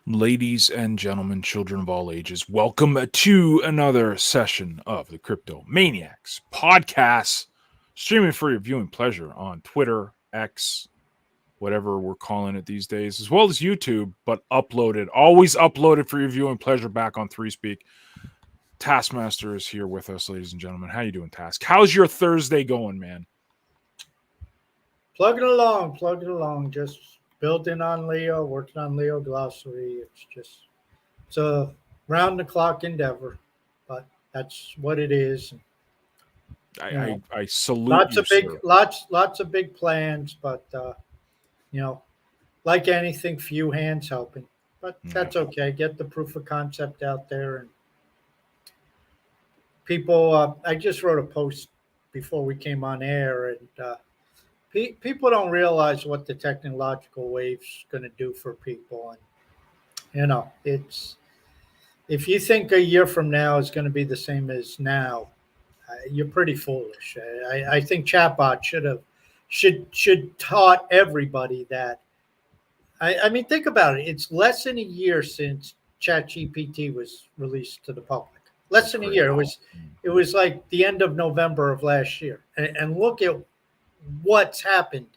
Ladies and gentlemen, children of all ages, welcome to another session of the Crypto Maniacs podcast, streaming for your viewing pleasure on Twitter, X, whatever we're calling it these days, as well as YouTube, but always uploaded for your viewing pleasure back on 3Speak. Taskmaster is here with us, ladies and gentlemen. How you doing, Task? How's your Thursday going, man? Plugging along. Just building on Leo, working on Leo glossary. It's a round the clock endeavor, but that's what it is. I salute Lots you, of big, sir. lots of big plans, but you know, like anything, few hands helping. But that's okay. Get the proof of concept out there, and people. I just wrote a post before we came on air, and people don't realize what the technological wave's going to do for people. And it's if you think a year from now is going to be the same as now, you're pretty foolish. I think chatbot should taught everybody that. I mean, think about it. It's less than a year since ChatGPT was released to the public. Less than a year. It was like the end of November of last year, and look at what's happened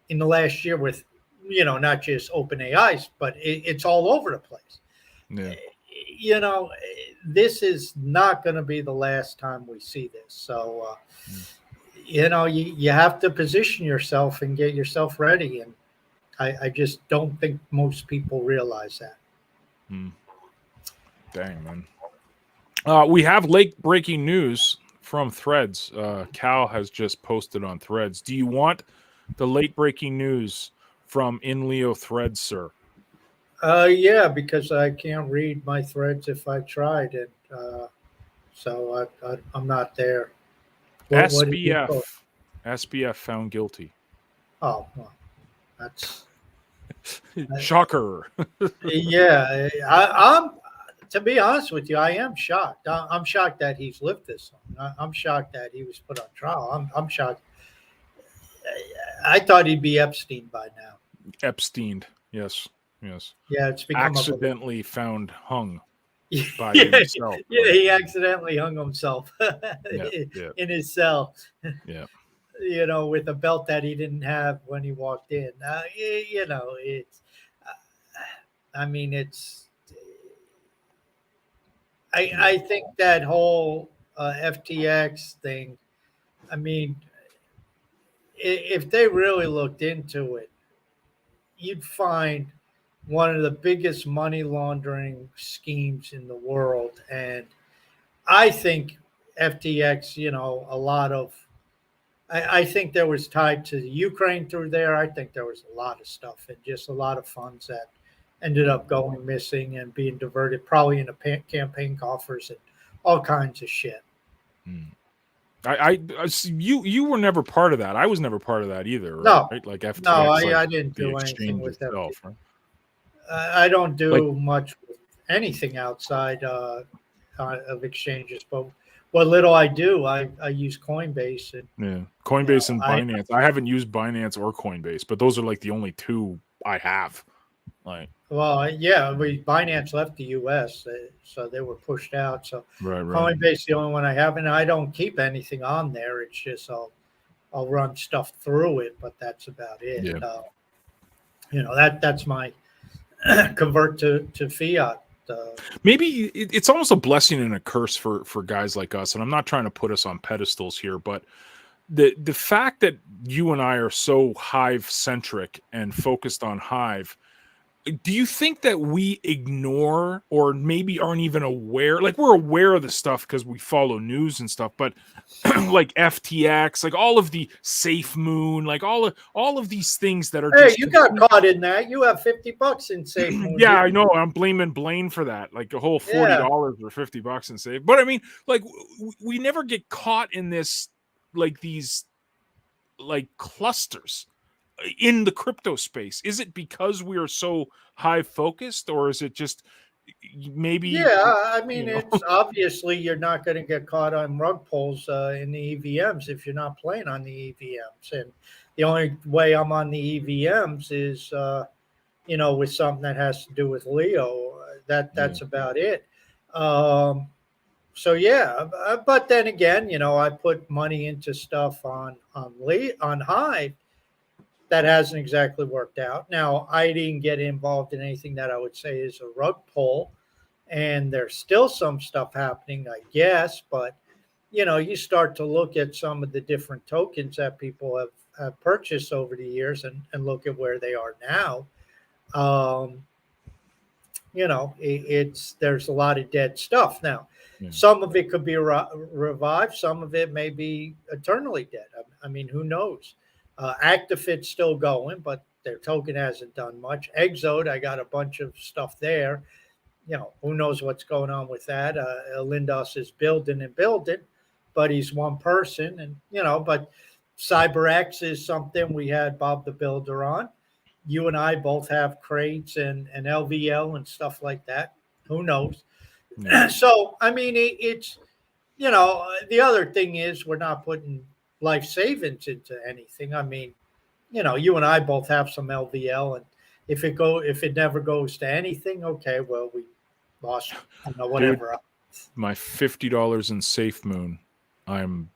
in the last year with not just open AIs, but it's all over the place. Yeah. This is not going to be the last time we see this. So you have to position yourself and get yourself ready, and I just don't think most people realize that. Dang, man. We have late breaking news from Threads. Cal has just posted on Threads. Do you want the late breaking news from In Leo Threads, sir? Yeah, because I can't read my threads if I tried it, so I'm not there. What did you post? SBF found guilty. Oh, well, that's Shocker. yeah. I'm to be honest with you, I am shocked. I'm shocked that he's lived this long. I'm shocked that he was put on trial. I'm shocked. I thought he'd be Epstein by now. Epstein, yes. Yeah, it's become accidentally found hung by yeah, himself. Yeah, he accidentally hung himself Yeah. in his cell. Yeah. With a belt that he didn't have when he walked in. It's. I mean, it's. I think that whole FTX thing. I mean, if they really looked into it, you'd find one of the biggest money laundering schemes in the world. And I think FTX, a lot of, I think there was tied to the Ukraine through there. I think there was a lot of stuff and just a lot of funds that ended up going missing and being diverted, probably into campaign coffers and all kinds of shit. You were never part of that. I was never part of that either. Right? No, Like FTX, no, like I didn't the do anything with itself, FTX. right? I don't do much with anything outside of exchanges, but what little I do, I use Coinbase. And, Coinbase and Binance. I haven't used Binance or Coinbase, but those are like the only two I have. Binance left the U.S., so they were pushed out. So right. Coinbase the only one I have, and I don't keep anything on there. It's just I'll run stuff through it, but that's about it. Yeah. That's my convert to fiat. Maybe it's almost a blessing and a curse for guys like us, and I'm not trying to put us on pedestals here, but the fact that you and I are so Hive centric and focused on Hive. Do you think that we ignore or maybe aren't even aware? Like, we're aware of the stuff because we follow news and stuff, but like FTX, like all of the Safe Moon, like all of these things that are. Hey, you got caught in that. You have $50 in Safe Moon. Yeah, I know. I'm blaming Blaine for that. Like a whole $40 or $50 in Safe. But I mean, like we never get caught in this, like these, like clusters in the crypto space. Is it because we are so high focused, or is it just maybe? Yeah, I mean, it's obviously you're not going to get caught on rug pulls in the EVMs if you're not playing on the EVMs. And the only way I'm on the EVMs is with something that has to do with Leo. That's about it. Um, so yeah, but then again, I put money into stuff on Hive that hasn't exactly worked out. Now, I didn't get involved in anything that I would say is a rug pull, and there's still some stuff happening, I guess. But you start to look at some of the different tokens that people have purchased over the years, and look at where they are now. Um, it's there's a lot of dead stuff now. Yeah. Some of it could be revived. Some of it may be eternally dead. I mean, who knows? Actifit's still going, but their token hasn't done much. Exode, I got a bunch of stuff there. Who knows what's going on with that? Lindos is building and building, but he's one person, and but CyberX is something we had Bob the Builder on. You and I both have crates and LVL and stuff like that. Who knows? Yeah. So, I mean, it's, the other thing is we're not putting life savings into anything. I mean, you and I both have some LVL, and if it never goes to anything, okay, well, we lost, whatever. Dude, my $50 in Safe Moon. I'm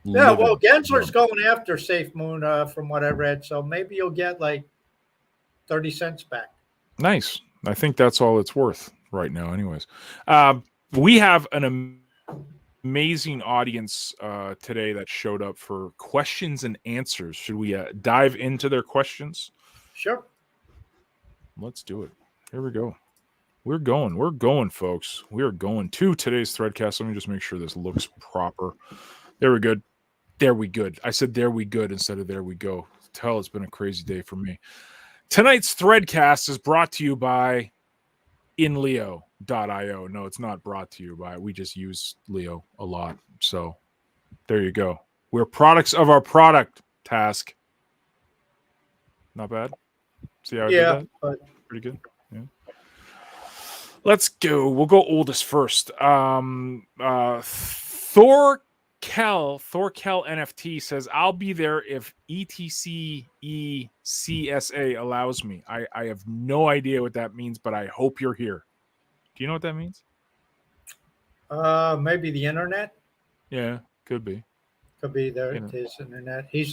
Yeah, well, Gensler's going after Safe Moon, from what I read, so maybe you'll get like 30 cents back. Nice. I think that's all it's worth right now, anyways. We have an amazing audience today that showed up for questions and answers. Should we dive into their questions? Sure. Let's do it. Here we go. We're going, folks. We are going to today's Threadcast. Let me just make sure this looks proper. There we go. There we good. I said there we good instead of there we go. Tell it's been a crazy day for me. Tonight's Threadcast is brought to you by inleo.io. No, it's not brought to you by. We just use Leo a lot. So there you go. We're products of our product, Task. Not bad. See how I did that? But pretty good. Yeah. Let's go. We'll go oldest first. Thorkel NFT says, I'll be there if ETCECSA allows me. I have no idea what that means, but I hope you're here. Do you know what that means? Maybe the internet. Yeah, could be. Could be there. His internet. I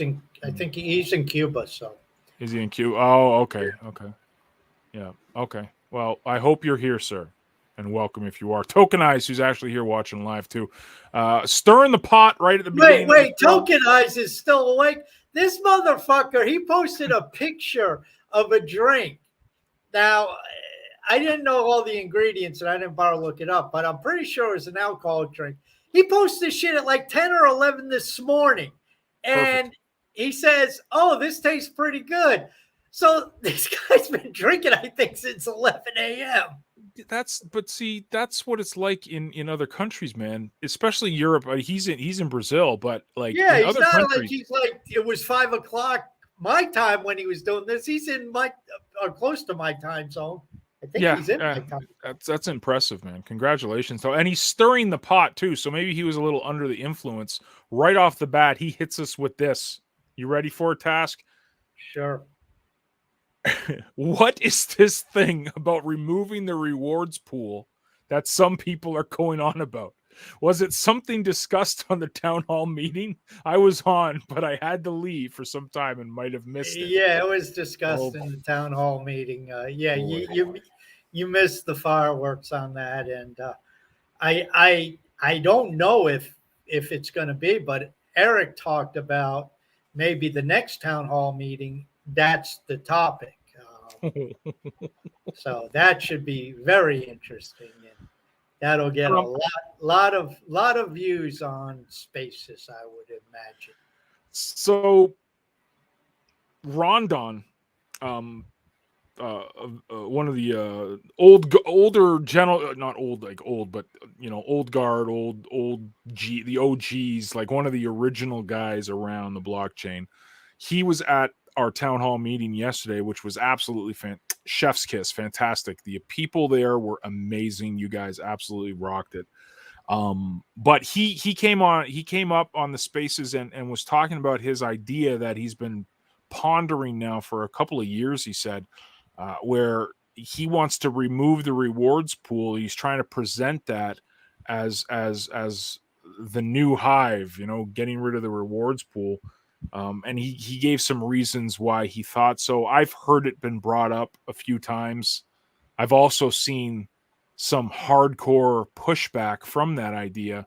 think he's in Cuba. So is he in Cuba? Oh, okay. Okay. Yeah. Okay. Well, I hope you're here, sir. And welcome if you are. Tokenize, who's actually here watching live too. Stirring the pot right at the beginning. Wait, Tokenize is still awake. This motherfucker, he posted a picture of a drink. Now, I didn't know all the ingredients and I didn't bother to look it up, but I'm pretty sure it's an alcoholic drink. He posted this shit at like 10 or 11 this morning. And Perfect. He says, oh, this tastes pretty good. So this guy's been drinking, I think, since 11 a.m. That's what it's like in other countries, man. Especially Europe. He's in Brazil, but like in he's other not countries, like he's like it was 5 o'clock my time when he was doing this. He's in my close to my time zone. I think he's in my time. That's impressive, man. Congratulations. So, and he's stirring the pot too. So maybe he was a little under the influence. Right off the bat, he hits us with this. You ready for a Task? Sure. What is this thing about removing the rewards pool that some people are going on about? Was it something discussed on the town hall meeting? I was on, but I had to leave for some time and might have missed it. Yeah, it was discussed in the town hall meeting. You missed the fireworks on that, and I don't know if it's going to be, but Eric talked about maybe the next town hall meeting. That's the topic. So that should be very interesting, and that'll get a lot of views on Spaces, I would imagine. So Rondon, one of the older general, not old like old, but old guard, the OGs, like one of the original guys around the blockchain. He was at our town hall meeting yesterday, which was absolutely chef's kiss, fantastic. The people there were amazing. You guys absolutely rocked it. But he came up on the Spaces and was talking about his idea that he's been pondering now for a couple of years, he said, where he wants to remove the rewards pool. He's trying to present that as the new hive, getting rid of the rewards pool. And he gave some reasons why he thought so. I've heard it been brought up a few times. I've also seen some hardcore pushback from that idea.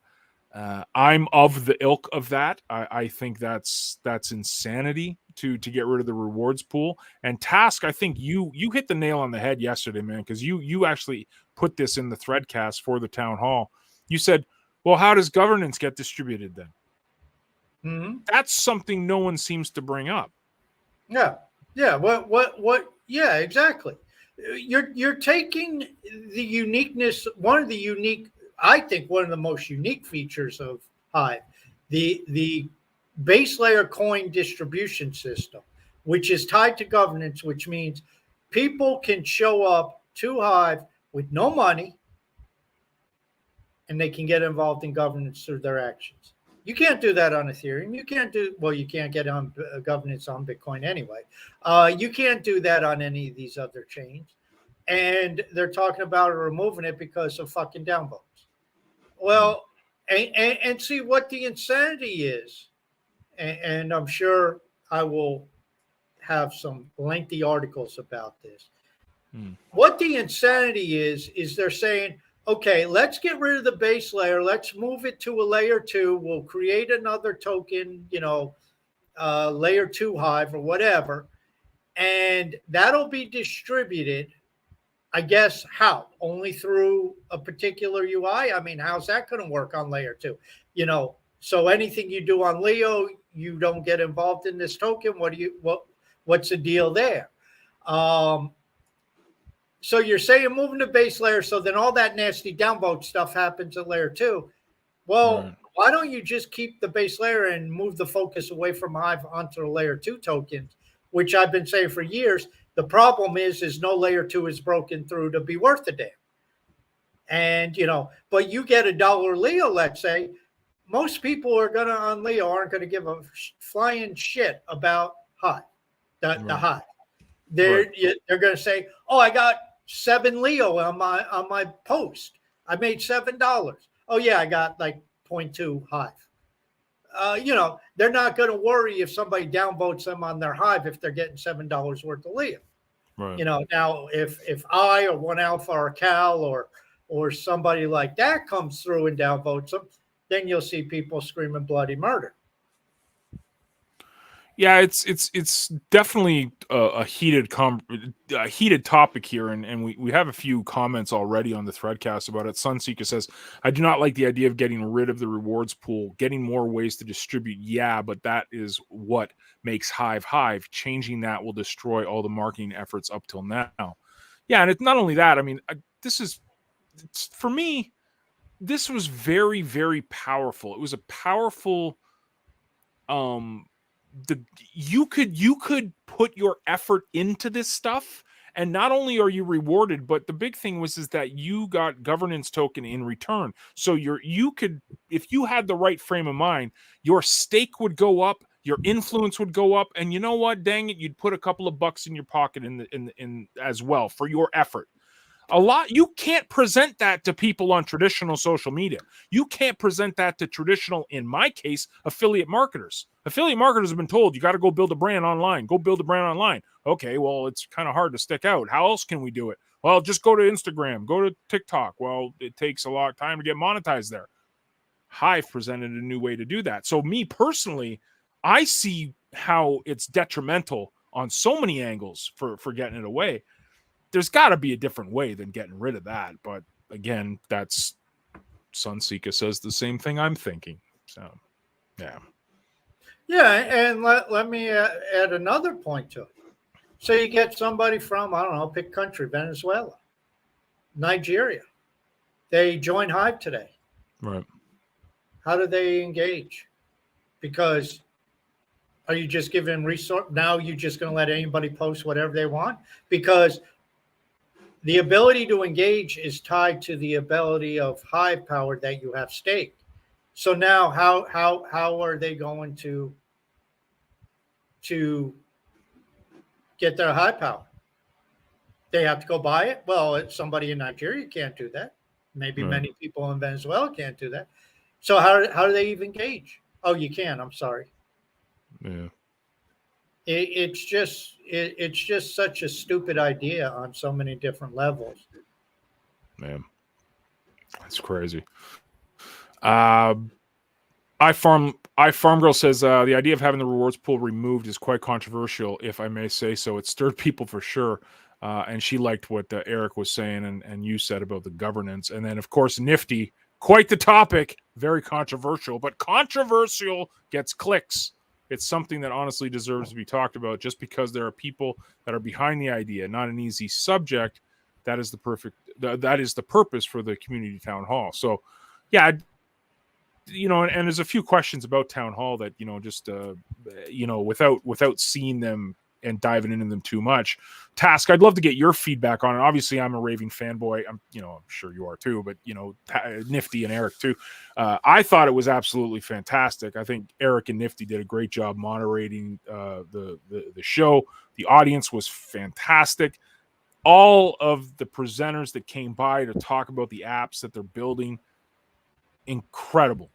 I'm of the ilk of that. I think that's insanity to get rid of the rewards pool. And Task, I think you hit the nail on the head yesterday, man, because you actually put this in the threadcast for the town hall. You said, well, how does governance get distributed then? Mm-hmm. That's something no one seems to bring up. Yeah. Yeah. What? Yeah, exactly. You're taking the uniqueness, I think one of the most unique features of Hive, the base layer coin distribution system, which is tied to governance, which means people can show up to Hive with no money and they can get involved in governance through their actions. You can't do that on Ethereum. You can't get on governance on Bitcoin anyway. You can't do that on any of these other chains. And they're talking about removing it because of fucking downvotes. Well, and see what the insanity is. And I'm sure I will have some lengthy articles about this. What the insanity is they're saying, okay, let's get rid of the base layer. Let's move it to a layer 2. We'll create another token, layer 2 Hive or whatever. And that'll be distributed, I guess, how? Only through a particular UI? I mean, how's that going to work on layer 2? So anything you do on Leo, you don't get involved in this token. What's the deal there? So you're saying moving to base layer, so then all that nasty downvote stuff happens at layer 2. Well, why don't you just keep the base layer and move the focus away from Hive onto the layer 2 tokens, which I've been saying for years. The problem is no layer 2 is broken through to be worth a damn. And, but you get $1 Leo, let's say, most people on Leo aren't going to give a flying shit about Hive, the Hive. They're going to say, oh, I got 7 Leo on my post. I made $7. Oh yeah, I got like 0.2 Hive. They're not going to worry if somebody downvotes them on their Hive if they're getting $7 worth of Leo. Right. Now if I or One Alpha or Cal or somebody like that comes through and downvotes them, then you'll see people screaming bloody murder. Yeah, it's definitely a heated topic here, and we have a few comments already on the threadcast about it. Sunseeker says, I do not like the idea of getting rid of the rewards pool, getting more ways to distribute. Yeah, but that is what makes Hive. Changing that will destroy all the marketing efforts up till now. Yeah, and it's not only that. I mean, for me, this was very, very powerful. It was a powerful you could put your effort into this stuff, and not only are you rewarded, but the big thing is that you got governance token in return. So you could, if you had the right frame of mind, your stake would go up, your influence would go up, and you know what, dang it, you'd put a couple of bucks in your pocket in as well for your effort. You can't present that to people on traditional social media. You can't present that to traditional, in my case, affiliate marketers. Affiliate marketers have been told, you got to go build a brand online. Go build a brand online. Okay, well, it's kind of hard to stick out. How else can we do it? Well, just go to Instagram, go to TikTok. Well, it takes a lot of time to get monetized there. Hive presented a new way to do that. So me personally, I see how it's detrimental on so many angles for getting it away. There's got to be a different way than getting rid of that. But again, that's Sunseeker says the same thing I'm thinking. So, yeah. Yeah, and let me add another point to it. So you get somebody from, I don't know, pick country, Venezuela, Nigeria. They join Hive today. Right. How do they engage? Because are you just giving resource? Now you're just going to let anybody post whatever they want? Because the ability to engage is tied to the ability of Hive power that you have staked. So now how are they going to get their Hive power? They have to go buy it. Well, somebody in Nigeria can't do that. Maybe Yeah. many people in Venezuela can't do that. So how do they even gauge? Oh, you can. I'm sorry. Yeah. It's just such a stupid idea on so many different levels. Man, that's crazy. Uh, I Farm Girl says the idea of having the rewards pool removed is quite controversial, if I may say so. It stirred people for sure, and she liked what Eric was saying and you said about the governance. And then, of course, Nifty, quite the topic, very controversial, but controversial gets clicks. It's something that honestly deserves to be talked about, just because there are people that are behind the idea. Not an easy subject. That is that is the purpose for the community town hall. So, yeah, and there's a few questions about town hall that just without seeing them and diving into them too much. Task, I'd love to get your feedback on it. Obviously, I'm a raving fanboy. I'm sure you are too, but Nifty and Eric too. I thought it was absolutely fantastic. I think Eric and Nifty did a great job moderating the show. The audience was fantastic. All of the presenters that came by to talk about the apps that they're building, incredible.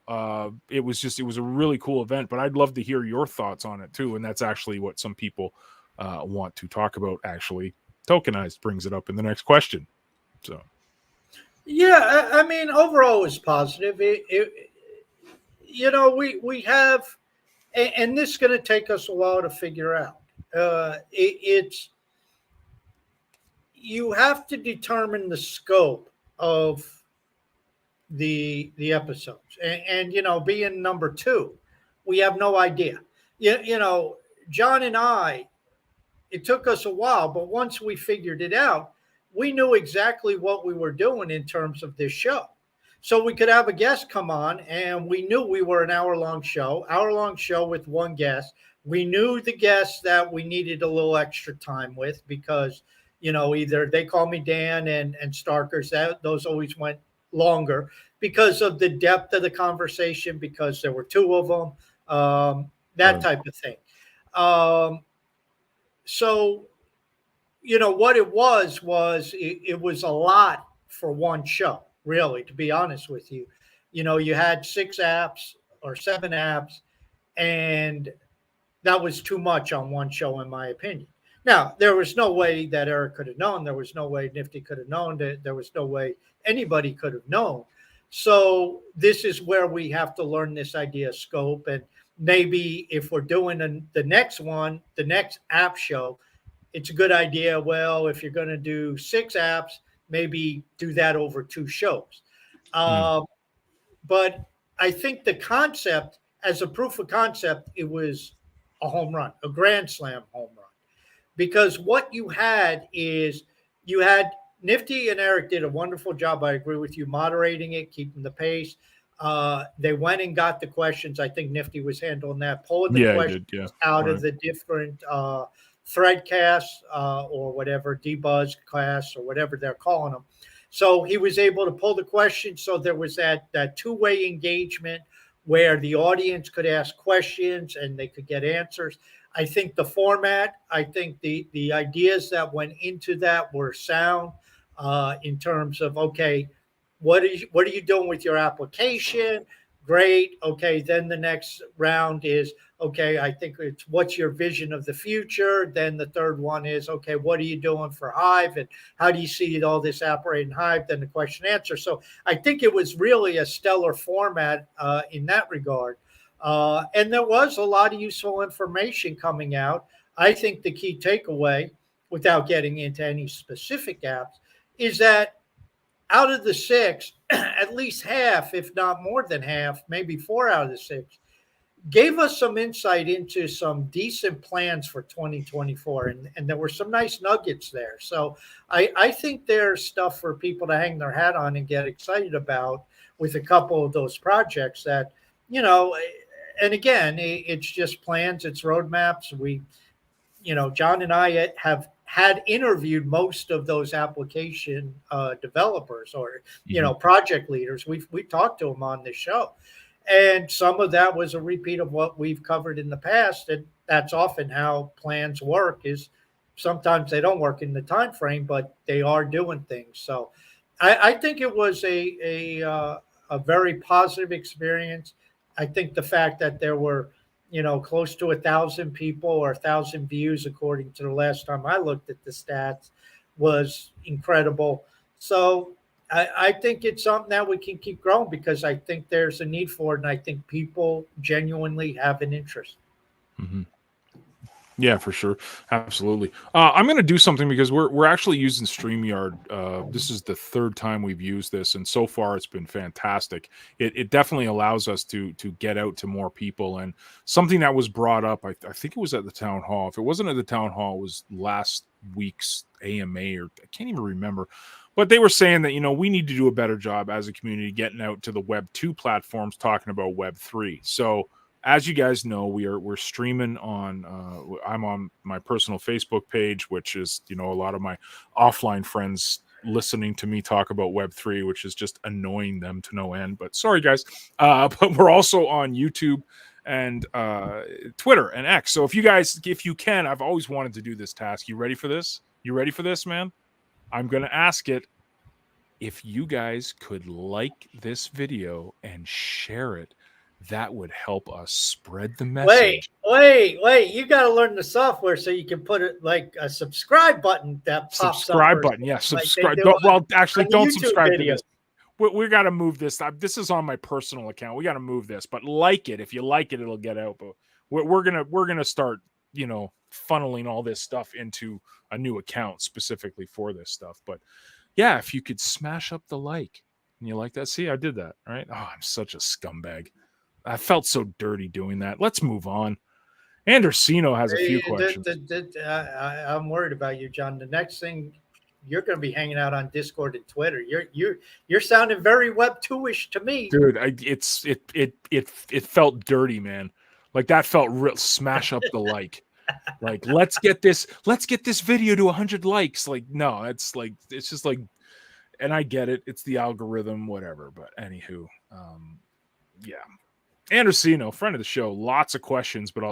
It was a really cool event, but I'd love to hear your thoughts on it too. And that's actually what some people want to talk about. Actually, Tokenized brings it up in the next question. So Yeah, I mean, overall, it's positive. We have, and this is going to take us a while to figure out. It's you have to determine the scope of the episodes, and being number two, we have no idea. John and I, it took us a while, but once we figured it out, we knew exactly what we were doing in terms of this show. So we could have a guest come on, and we knew we were an hour-long show with one guest. We knew the guests that we needed a little extra time with because, either They Call Me Dan and Starkers, those always went longer because of the depth of the conversation, because there were two of them, that type of thing. So what it was it was a lot for one show, really, to be honest with you. You had 6 apps or 7 apps, and that was too much on one show, in my opinion. Now, there was no way that Eric could have known. There was no way Nifty could have known. There was no way anybody could have known. So this is where we have to learn this idea of scope. And maybe if we're doing the next one, the next app show, it's a good idea. Well, if you're going to do 6 apps, maybe do that over 2 shows. But I think the concept, as a proof of concept, it was a home run, a grand slam home run. Because what you had is you had Nifty and Eric did a wonderful job. I agree with you, moderating it, keeping the pace. They went and got the questions. I think Nifty was handling that, pulling the questions out of the different threadcasts or whatever, debuzz class or whatever they're calling them. So he was able to pull the questions. So there was that two-way engagement where the audience could ask questions and they could get answers. I think the format, I think the ideas that went into that were sound in terms of, okay, what are you doing with your application? Great. Okay, then the next round is, okay, I think it's what's your vision of the future? Then the third one is, okay, what are you doing for Hive? And how do you see all this operating Hive? Then the question answer. So I think it was really a stellar format in that regard. And there was a lot of useful information coming out. I think the key takeaway, without getting into any specific apps, is that out of the 6, at least half, if not more than half, maybe 4 out of the 6, gave us some insight into some decent plans for 2024. And there were some nice nuggets there. So I think there's stuff for people to hang their hat on and get excited about with a couple of those projects that, and again, it's just plans, it's roadmaps. John and I have had interviewed most of those application developers or project leaders. We've talked to them on this show, and some of that was a repeat of what we've covered in the past. And that's often how plans work: is sometimes they don't work in the time frame, but they are doing things. So I think it was a very positive experience. I think the fact that there were, close to 1,000 people or 1,000 views, according to the last time I looked at the stats, was incredible. So I think it's something that we can keep growing because I think there's a need for it, and I think people genuinely have an interest. Mm-hmm. Yeah, for sure. Absolutely. I'm going to do something because we're actually using StreamYard. This is the third time we've used this, and so far it's been fantastic. It definitely allows us to get out to more people. And something that was brought up, I think it was at the town hall. If it wasn't at the town hall, it was last week's AMA, or I can't even remember. But they were saying that we need to do a better job as a community getting out to the Web 2 platforms, talking about Web 3. So as you guys know, we're streaming on. I'm on my personal Facebook page, which is a lot of my offline friends listening to me talk about Web3, which is just annoying them to no end. But sorry, guys. But we're also on YouTube and Twitter and X. So if you can, I've always wanted to do this task. You ready for this? You ready for this, man? I'm gonna ask it. If you guys could like this video and share it, that would help us spread the Wait, message. wait! You got to learn the software so you can put it like a subscribe button that pops up, Subscribe or button. Yeah, like they subscribe. do Well, actually, on the don't YouTube subscribe to videos. this. We got to move this. This is on my personal account. We got to move this, but like it. If you like it, it'll get out. But we're gonna start, funneling all this stuff into a new account specifically for this stuff. But yeah, if you could smash up the like, and you like that. See, I did that. Right? Oh, I'm such a scumbag. I felt so dirty doing that. Let's move on. Andersino has a few questions. I'm worried about you, John. The next thing, you're going to be hanging out on Discord and Twitter. You're sounding very Web 2ish to me. Dude, it felt dirty, man. Like that felt real. Smash up the like. Like let's get this video to 100 likes. Like no, it's just like, and I get it. It's the algorithm, whatever. But anywho, yeah. Andersino, friend of the show, lots of questions, but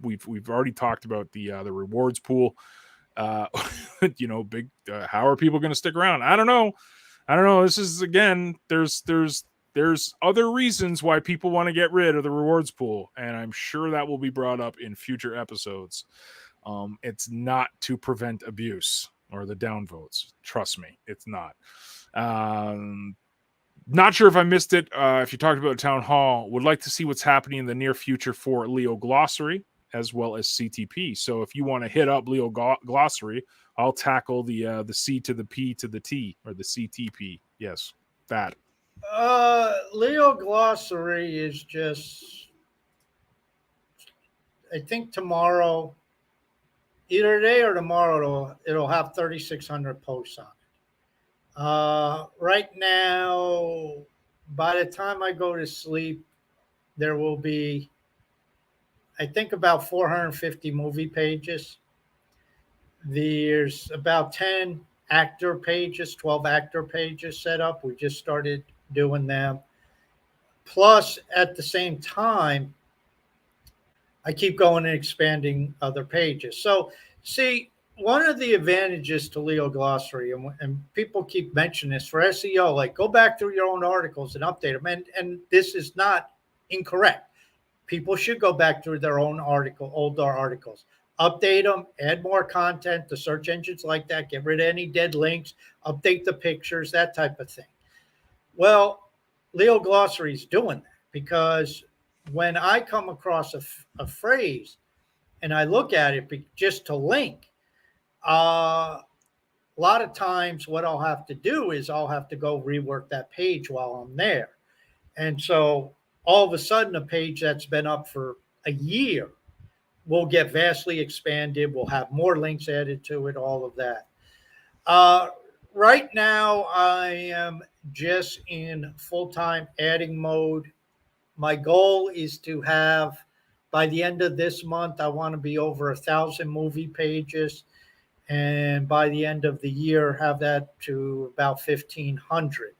we've already talked about the rewards pool. Big. How are people going to stick around? I don't know. This is again. There's other reasons why people want to get rid of the rewards pool, and I'm sure that will be brought up in future episodes. It's not to prevent abuse or the downvotes. Trust me, it's not. Not sure if I missed it. If you talked about town hall, would like to see what's happening in the near future for Leo Glossary as well as CTP. So if you want to hit up Leo Glossary, I'll tackle the C to the P to the T, or the CTP. Yes, that. Leo Glossary is just, I think tomorrow, either today or tomorrow, it'll have 3,600 posts on it. Right now, by the time I go to sleep, there will be, I think, about 450 movie pages. There's about 10 actor pages, 12 actor pages set up. We just started doing them. Plus, at the same time, I keep going and expanding other pages. So, see, one of the advantages to Leo Glossary, and people keep mentioning this for SEO, like go back through your own articles and update them. And this is not incorrect. People should go back through their own older articles, update them, add more content. The search engines like that, get rid of any dead links, update the pictures, that type of thing. Well, Leo Glossary is doing that because when I come across a phrase and I look at it just to link, a lot of times what I'll have to do is I'll have to go rework that page while I'm there. And so all of a sudden, a page that's been up for a year will get vastly expanded. We'll have more links added to it, all of that. Right now, I am just in full-time adding mode. My goal is to have, by the end of this month, I want to be over 1,000 movie pages. And by the end of the year, have that to about 1,500.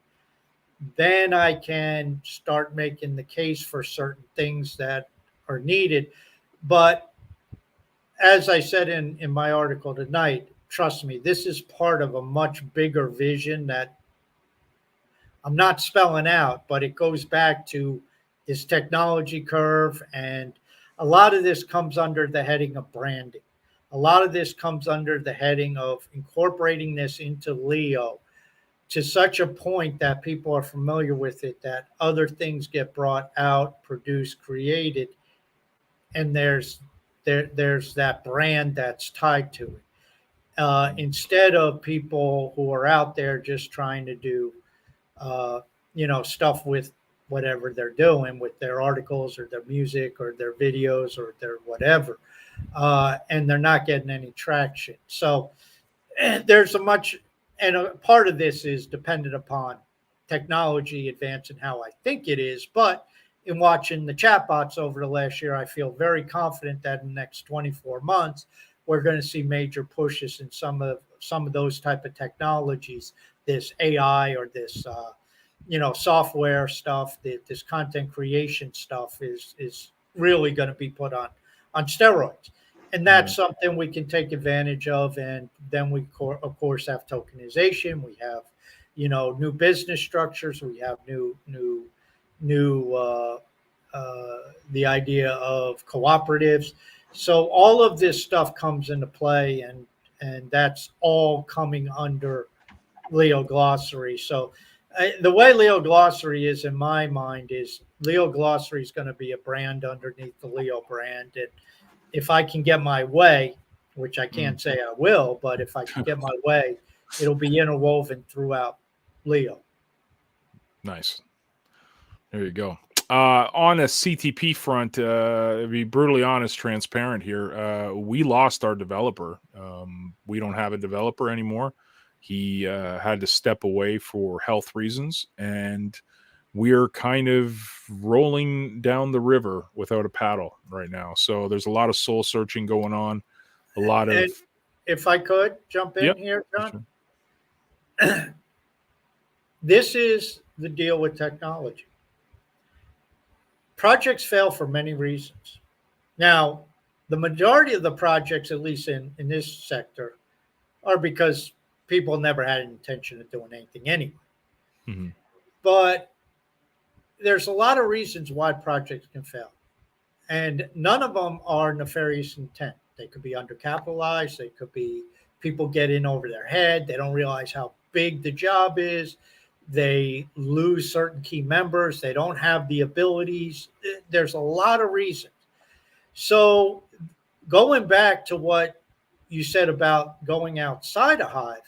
Then I can start making the case for certain things that are needed. But as I said in my article tonight, trust me, this is part of a much bigger vision that I'm not spelling out, but it goes back to this technology curve. And a lot of this comes under the heading of branding. A lot of this comes under the heading of incorporating this into Leo to such a point that people are familiar with it, that other things get brought out, produced, created, and there's that brand that's tied to it. Instead of people who are out there just trying to do uh, stuff with whatever they're doing with their articles or their music or their videos or their whatever, and they're not getting any traction. So there's a much, and a part of this is dependent upon technology advancing how I think it is. But in watching the chatbots over the last year, I feel very confident that in the next 24 months, we're going to see major pushes in some of those type of technologies, this AI or this software stuff, this content creation stuff is really going to be put on steroids, and that's Right. something we can take advantage of. And then we of course have tokenization, we have new business structures, we have new the idea of cooperatives. So all of this stuff comes into play, and that's all coming under Leo Glossary. So the way Leo Glossary is in my mind is Leo Glossary is going to be a brand underneath the Leo brand. And if I can get my way, which I Mm. can't say I will, but if I can get my way, it'll be interwoven throughout Leo. Nice. There you go. On a CTP front, to be brutally honest, transparent here, we lost our developer. We don't have a developer anymore. He had to step away for health reasons, and we're kind of rolling down the river without a paddle right now. So there's a lot of soul searching going on. A lot of And if I could jump in yep. here, For John, sure. this is the deal with technology. Projects fail for many reasons. Now, the majority of the projects, at least in this sector, are because people never had an intention of doing anything anyway. Mhm. But there's a lot of reasons why projects can fail, and none of them are nefarious intent. They could be undercapitalized. They could be people get in over their head. They don't realize how big the job is. They lose certain key members. They don't have the abilities. There's a lot of reasons. So going back to what you said about going outside a hive,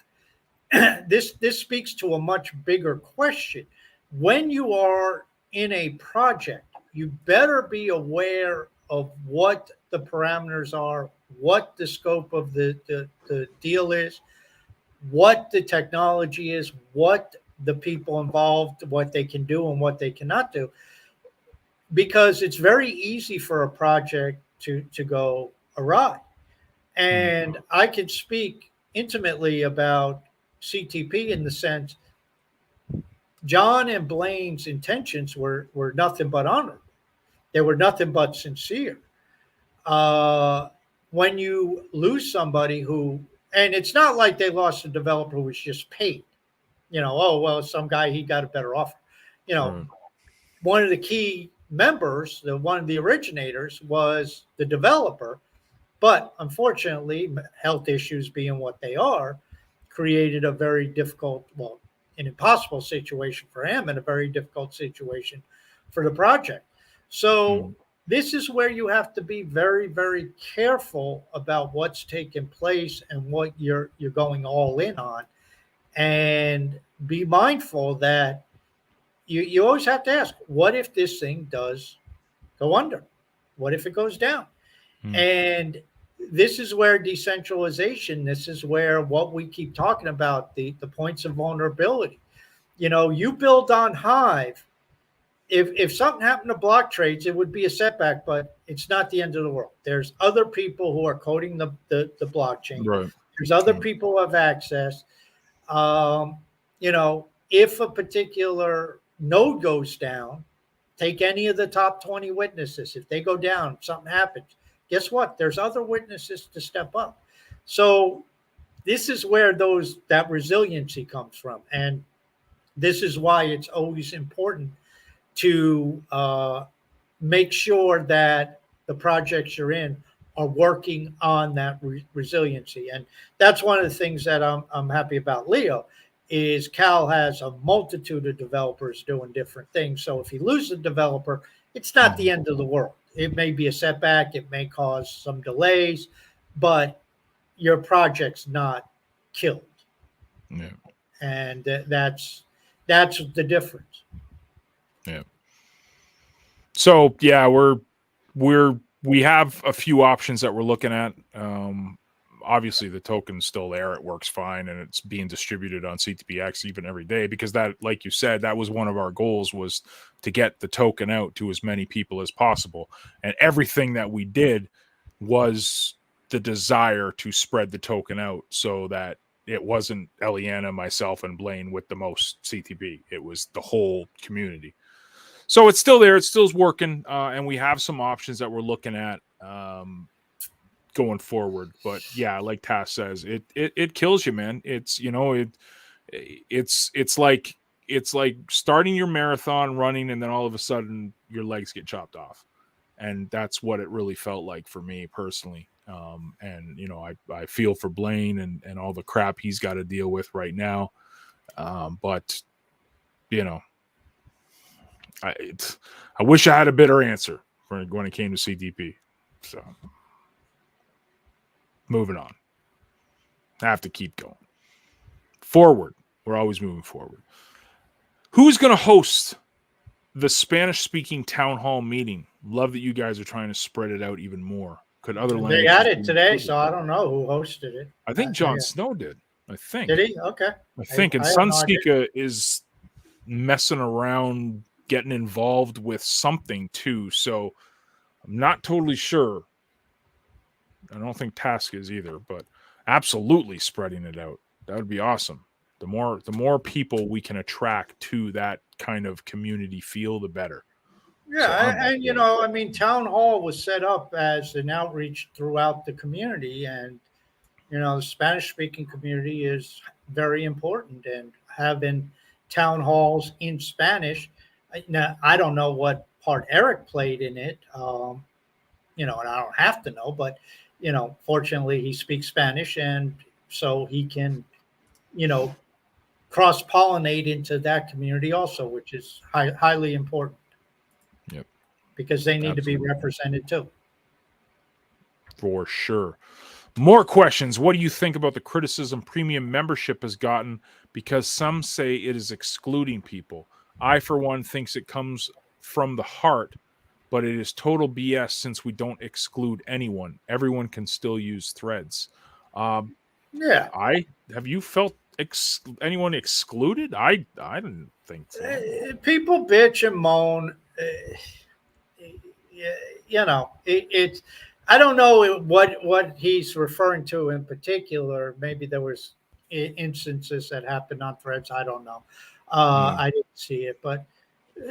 this speaks to a much bigger question. When you are in a project, you better be aware of what the parameters are, what the scope of the deal is, what the technology is, what the people involved, what they can do and what they cannot do, because it's very easy for a project to go awry. Mhm. And I could speak intimately about CTP in the sense John and Blaine's intentions were nothing but honorable. They were nothing but sincere. Uh, when you lose somebody who, and it's not like they lost a developer who was just paid, oh, well, some guy, he got a better offer. You know, Right. one of the key members, one of the originators was the developer. But unfortunately, health issues being what they are, created a very difficult, well, an impossible situation for him and a very difficult situation for the project. So Mhm. this is where you have to be very, very careful about what's taking place and what you're going all in on, and be mindful that you always have to ask, what if this thing does go under? What if it goes down? Mhm. And this is where decentralization, this is where what we keep talking about, the points of vulnerability. You build on Hive. If something happened to block trades, it would be a setback, but it's not the end of the world. There's other people who are coding the blockchain. Right. There's other Right. people who have access. Um, if a particular node goes down, take any of the top 20 witnesses. If they go down, something happens. guess what? There's other witnesses to step up. So this is where that resiliency comes from, and this is why it's always important to make sure that the projects you're in are working on that resiliency. And that's one of the things that I'm happy about Leo is Cal has a multitude of developers doing different things. So if you lose a developer, it's not the end of the world. It may be a setback. It may cause some delays, but your project's not killed. Yeah. And that's the difference. Yeah. So yeah, we have a few options that we're looking at. Obviously the token's still there, it works fine, and it's being distributed on CTPX even every day, because that, like you said, that was one of our goals, was to get the token out to as many people as possible. And everything that we did was the desire to spread the token out so that it wasn't Eliana, myself, and Blaine with the most CTB. It was the whole community. So it's still there. It still's working, and we have some options that we're looking at going forward. But yeah, like Tass says, it kills you, man. It's, you know, it's like starting your marathon running, and then all of a sudden your legs get chopped off, and that's what it really felt like for me personally. And you know, I feel for Blaine and all the crap he's got to deal with right now. But you know, I wish I had a better answer for when it came to CDP. So moving on. I have to keep going. Forward. We're always moving forward. Who's going to host the Spanish-speaking town hall meeting? Love that you guys are trying to spread it out even more. Could other languages? They had it today, so I don't know who hosted it. I think Jon Snow did. I think. Did he? Okay. I think. And Sunstika is messing around, getting involved with something too. So I'm not totally sure. I don't think Task is either, but absolutely spreading it out. That would be awesome. The more people we can attract to that kind of community feel, the better. Yeah, so and you know, I mean, town hall was set up as an outreach throughout the community, and you know, the Spanish-speaking community is very important, and having town halls in Spanish. Now, I don't know what part Eric played in it, you know, and I don't have to know, but you know, fortunately, he speaks Spanish, and so he can, you know, cross-pollinate into that community also, which is highly important. Yep. Because they need to be represented too. For sure. More questions. What do you think about the criticism premium membership has gotten? Because some say it is excluding people. I, for one, thinks it comes from the heart, but it is total BS since we don't exclude anyone. Everyone can still use threads. Yeah. Have you felt anyone excluded? I didn't think so. People bitch and moan. You know, it's. I don't know what he's referring to in particular. Maybe there was instances that happened on threads. I don't know. I didn't see it, but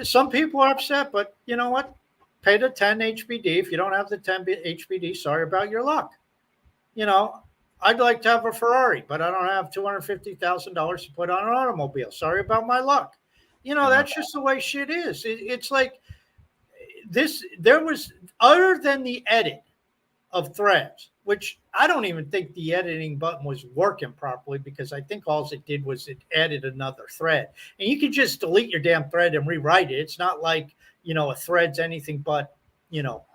some people are upset. But you know what? Pay the 10 HBD. If you don't have the 10 HBD, sorry about your luck. You know, I'd like to have a Ferrari, but I don't have $250,000 to put on an automobile. Sorry about my luck. You know, that's just the way shit is. It's like this. There was, other than the edit of threads, which I don't even think the editing button was working properly, because I think all it did was it added another thread, and you can just delete your damn thread and rewrite it. It's not like, you know, a thread's anything but, you know,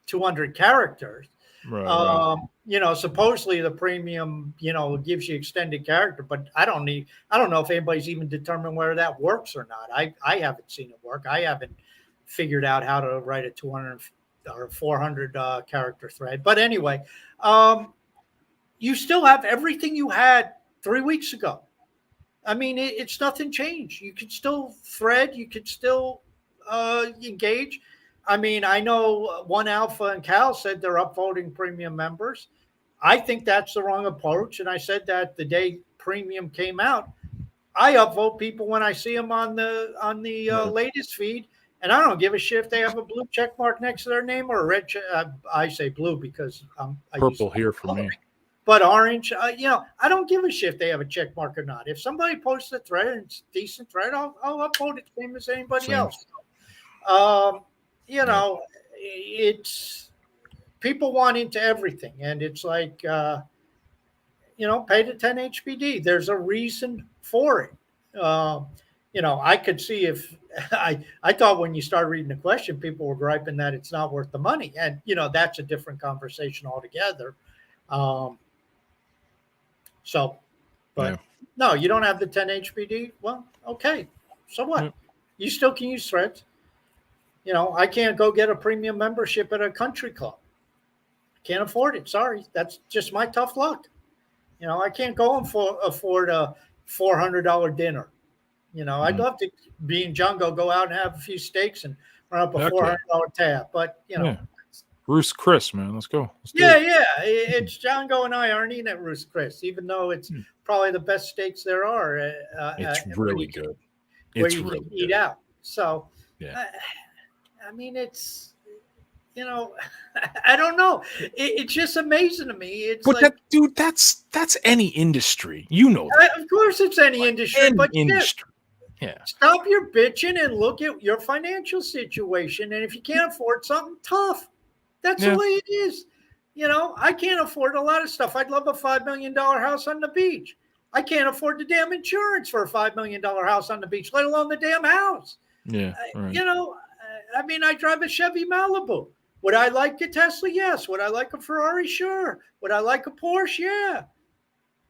200 characters. Right. You know, supposedly the premium, you know, gives you extended character, but I don't know if anybody's even determined whether that works or not. I haven't seen it work. I haven't figured out how to write a 200 or 400 character thread. But anyway, you still have everything you had 3 weeks ago. I mean, it's nothing changed. You could still thread. You could still engage. I mean, I know One Alpha and Cal said they're upvoting premium members. I think that's the wrong approach. And I said that the day premium came out. I upvote people when I see them on the latest feed, And I don't give a shit if they have a blue check mark next to their name or a red. I say blue because I use Purple here for me. but orange. I don't give a shit if they have a check mark or not. If somebody posts a thread and it's a decent thread, I'll upload it same as anybody else. It's people want into everything, and it's like pay the 10 HBD. There's a reason for it. I could see if I thought when you start reading the question, people were griping that it's not worth the money, and that's a different conversation altogether. But no, you don't have the 10 HBD. Well, okay, so what? You still can use threads. I can't go get a premium membership at a country club. Can't afford it. Sorry, that's just my tough luck. I can't go and afford a $400 dinner. I'd love to be in Jungle, go out and have a few steaks and run up a $400 tab. But Roost Chris, man, let's go. It's Django and I aren't eating at Roost Chris, even though it's probably the best steaks there are. It's really good. Where you can eat out. So, I mean, it's I don't know. It's just amazing to me. It's but that's any industry, Of course, it's any industry, but industry. Stop your bitching and look at your financial situation. And if you can't afford something, tough. That's the way it is. I can't afford a lot of stuff. I'd love a $5 million house on the beach. I can't afford the damn insurance for a $5 million house on the beach, let alone the damn house. Yeah. Right. I mean, I drive a Chevy Malibu. Would I like a Tesla? Yes. Would I like a Ferrari? Sure. Would I like a Porsche? Yeah.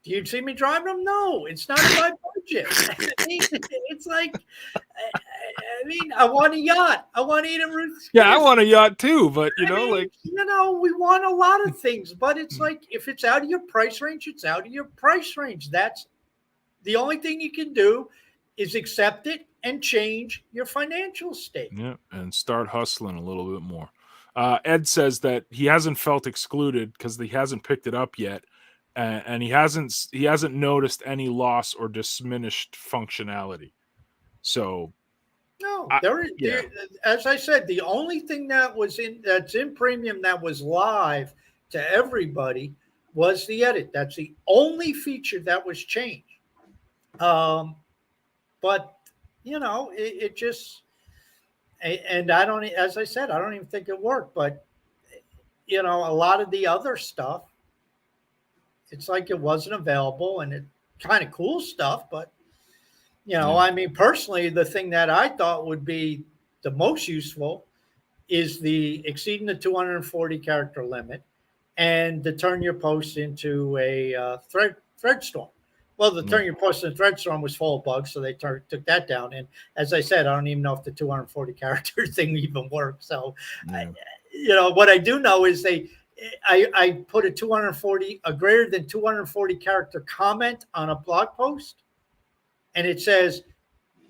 Do you see me driving them? No, it's not in my budget. It's like, I want a yacht. I want to eat a Ruth's. Yeah, I want a yacht too, but we want a lot of things, but it's like, if it's out of your price range, it's out of your price range. That's the only thing you can do is accept it and change your financial state. Yeah, and start hustling a little bit more. Ed says that he hasn't felt excluded because he hasn't picked it up yet. And he hasn't noticed any loss or diminished functionality. So no, there, as I said, the only thing that's in premium that was live to everybody was the edit. That's the only feature that was changed. But it just, and I don't, as I said, I don't even think it worked. But a lot of the other stuff, it's like it wasn't available, and it kind of cool stuff. But, I mean, personally, the thing that I thought would be the most useful is the exceeding the 240 character limit and to turn your post into a thread storm. Well, the turn your post into thread storm was full of bugs, so they took that down. And as I said, I don't even know if the 240 character thing even works. So, what I do know is I put a greater than 240 character comment on a blog post, and it says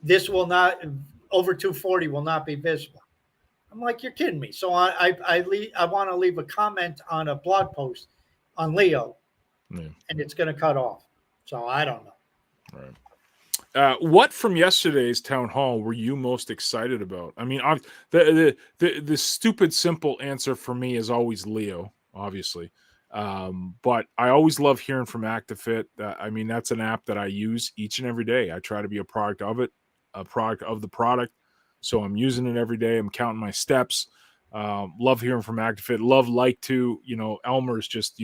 this will not, over 240 will not be visible. I'm like, you're kidding me. So I want to leave a comment on a blog post on Leo, and it's going to cut off. So I don't know. Right. What from yesterday's town hall were you most excited about? I mean, the stupid simple answer for me is always Leo, obviously. But I always love hearing from ActiveFit. I mean, that's an app that I use each and every day. I try to be a product of it, a product of the product. So I'm using it every day. I'm counting my steps. Love hearing from ActiveFit. Love Elmer's just,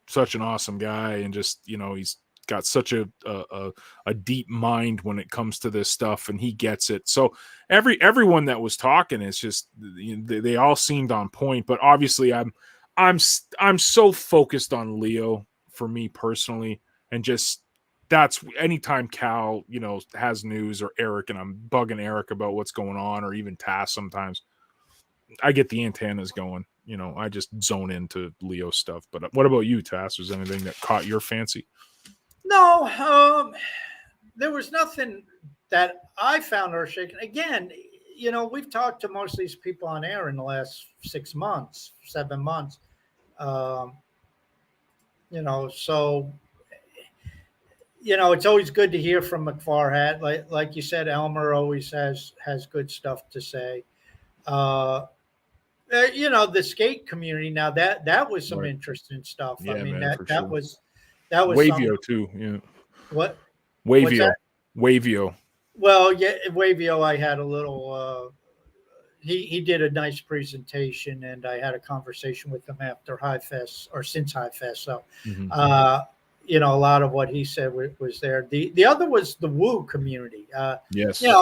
such an awesome guy, and just, he's got such a deep mind when it comes to this stuff, and he gets it. So everyone that was talking is just, they all seemed on point, but obviously I'm so focused on Leo for me personally, and just that's anytime Cal, has news, or Eric, and I'm bugging Eric about what's going on, or even Tass sometimes, I get the antennas going. I just zone into Leo stuff. But what about you, Tass? Was anything that caught your fancy? No, there was nothing that I found earth-shaking. Again, we've talked to most of these people on air in the last 6 months, 7 months. So it's always good to hear from McFarhat. Like you said, Elmer always has good stuff to say. Uh, the skate community now that was some Right. interesting stuff. I Yeah, mean man, that for that sure. was that was something. Wavio too. Yeah. What what's Wavio. that? Wavio. Well, yeah, Wavio. I had a little. He did a nice presentation, and I had a conversation with him after High Fest or since High Fest. So, Hmm. uh, a lot of what he said was there. The other was the Woo community. Yes. Yes.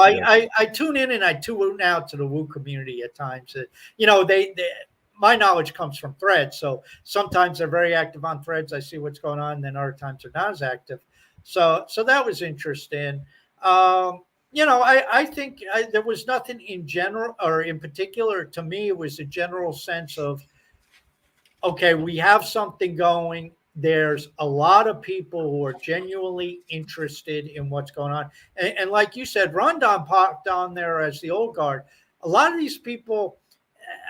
I tune in and I tune out to the Woo community at times. They my knowledge comes from Threads, so sometimes they're very active on Threads. I see what's going on, and then other times they're not as active. So that was interesting. Um, I think there was nothing in general or in particular to me. It was a general sense of, okay, we have something going. There's a lot of people who are genuinely interested in what's going on. And like you said, Rondon popped on there as the old guard. A lot of these people,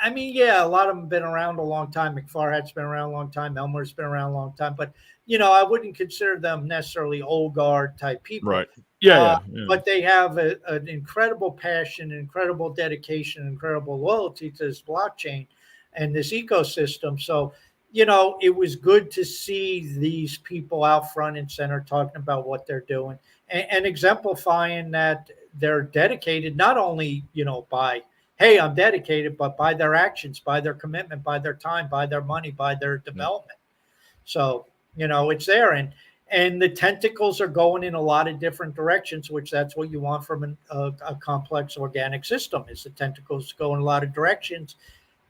I mean, yeah, a lot of them have been around a long time. McFarhat's been around a long time. Elmer's been around a long time. But, I wouldn't consider them necessarily old guard type people. Right. Yeah. Uh, Yeah. Yeah. but they have an incredible passion, incredible dedication, incredible loyalty to this blockchain and this ecosystem. So, it was good to see these people out front and center talking about what they're doing and exemplifying that they're dedicated not only, by, hey, I'm dedicated, but by their actions, by their commitment, by their time, by their money, by their Yeah. development. So, it's there. And the tentacles are going in a lot of different directions, which that's what you want from a complex organic system is the tentacles go in a lot of directions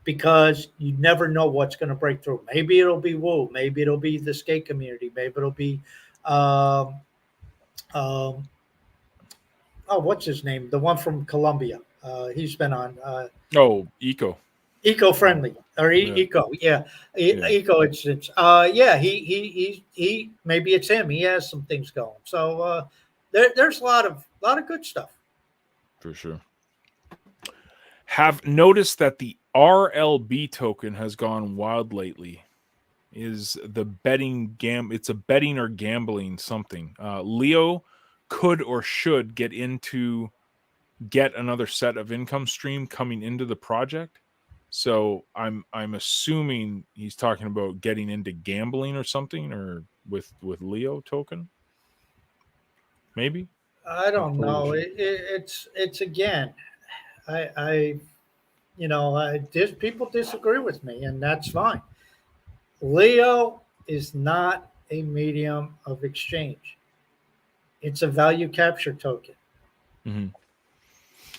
because you never know what's going to break through. Maybe it'll be Woo. Maybe it'll be the skate community. Maybe it'll be, um, um, oh, what's his name? The one from Colombia. He's been on Oh, eco. eco-friendly or Yeah. eco. Yeah, Yeah. eco instance. Yeah, he. Maybe it's him. He has some things going. So there's a lot of good stuff. For sure. Have noticed that the RLB token has gone wild lately. Is the betting it's a betting or gambling something. Leo could or should get another set of income stream coming into the project. So I'm assuming he's talking about getting into gambling or something, or with Leo token. Maybe. I Not don't totally know. sure. It's again. I people disagree with me, and that's fine. Leo is not a medium of exchange. It's a value capture token. Hmm.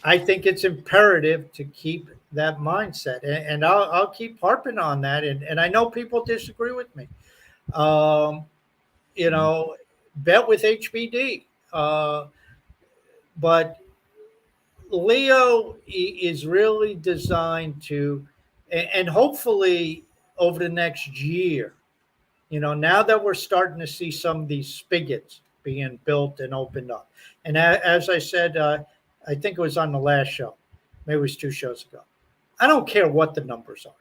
I think it's imperative to keep that mindset, and I'll keep harping on that. And I know people disagree with me. Um, you Hmm. know, bet with HBD, but Leo is really designed to, and hopefully over the next year, now that we're starting to see some of these spigots being built and opened up. And as I said, I think it was on the last show, maybe it was 2 shows ago. I don't care what the numbers are.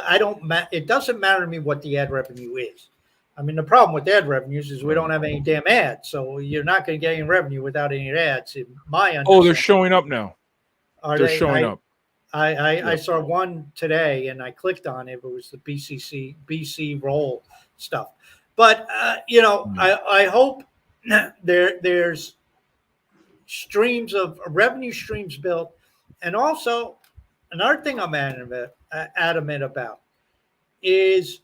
I don't. It doesn't matter to me what the ad revenue is. I mean, the problem with ad revenues is we don't Right. have any damn ads, so you're not going to get any revenue without any ads. In my Oh, they're understanding, showing up now. are They're they? showing I up. I, I, I Yep. saw one today and I clicked on it. It was the BC roll stuff. But Mm. I hope there's streams of revenue streams built, and also another thing I'm adamant about is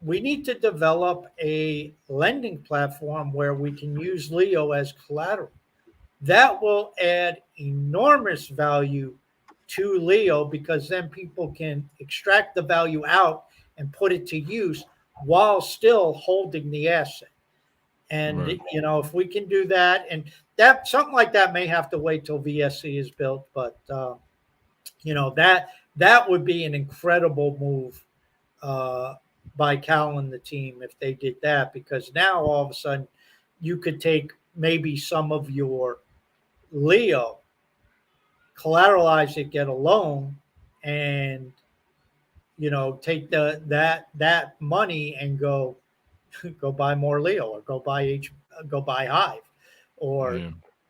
we need to develop a lending platform where we can use Leo as collateral. That will add enormous value to Leo because then people can extract the value out and put it to use while still holding the asset. And Right. if we can do that, and that something like that may have to wait till VSC is built, but that would be an incredible move uh, by Cal and the team if they did that, because now all of a sudden you could take maybe some of your Leo, collateralize it, get a loan, and take that money and go, go buy more Leo, or go buy Hive, or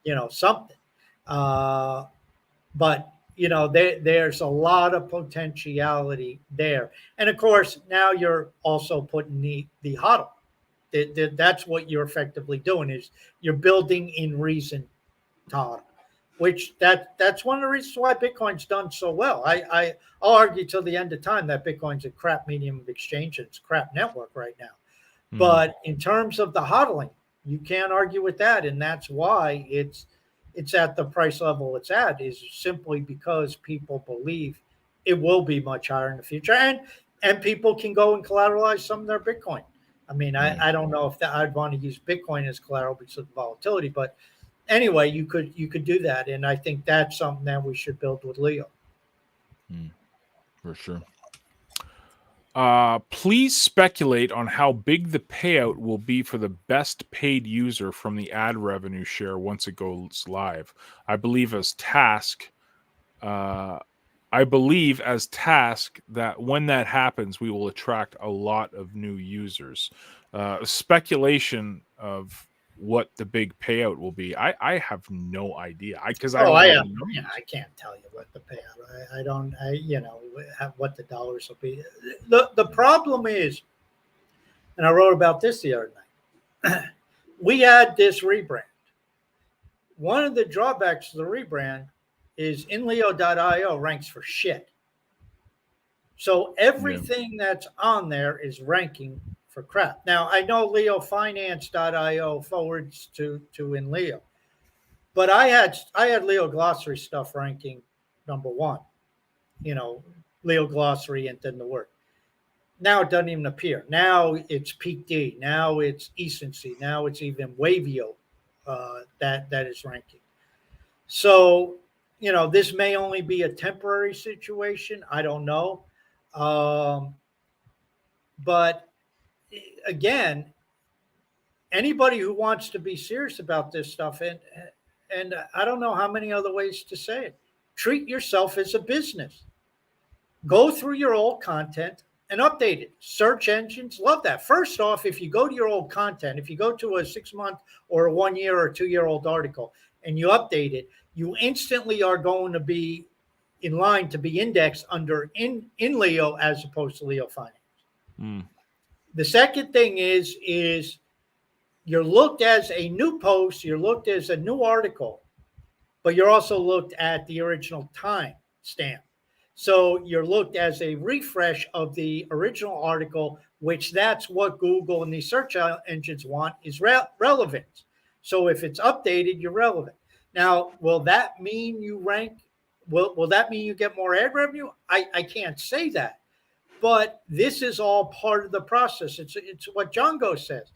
Yeah. something. Uh, but there's a lot of potentiality there, and of course now you're also putting the hodl. That's what you're effectively doing, is you're building in reason to hodl, which that's one of the reasons why Bitcoin's done so well. I'll argue till the end of time that Bitcoin's a crap medium of exchange, and it's a crap network right now. Mhm. But in terms of the hodling, you can't argue with that, and that's why it's at the price level it's at, is simply because people believe it will be much higher in the future, and people can go and collateralize some of their Bitcoin. I mean, Yeah. I don't know if I'd want to use Bitcoin as collateral because of the volatility, but anyway, you could do that, and I think that's something that we should build with Leo. Mm, for sure. Please speculate on how big the payout will be for the best paid user from the ad revenue share once it goes live. I believe as task. Uh, I believe as task that when that happens, we will attract a lot of new users. Speculation of what the big payout will be. I have no idea. Because I Oh, don't I know am. the Yeah, numbers. I can't tell you what the payout. I don't. What the dollars will be. The problem is, and I wrote about this the other night. We had this rebrand. One of the drawbacks of the rebrand is InLeo.io ranks for shit. So Yeah. everything that's on there is ranking for crap. Now I know LeoFinance.io forwards to InLeo, but I had Leo Glossary stuff ranking number one. You know, Leo Glossary and then the word. Now it doesn't even appear. Now it's Peak D. Now it's Ecency. Now it's even Wavio that is ranking. So, this may only be a temporary situation. I don't know. Um, but again, anybody who wants to be serious about this stuff, and I don't know how many other ways to say it, treat yourself as a business. Go through your old content and update it. Search engines love that. First off, if you go to your old content, if you go to a 6 month or a 1 year or 2 year old article and you update it, you instantly are going to be in line to be indexed under in Leo as opposed to Leo Finance. Mm, The second thing is you're looked as a new post, you're looked as a new article, but you're also looked at the original time stamp. So you're looked as a refresh of the original article, which that's what Google and the search engines want, is relevant. So if it's updated, you're relevant. Now, will that mean you rank? Will that mean you get more ad revenue? I can't say that. But this is all part of the process. It's what Django says.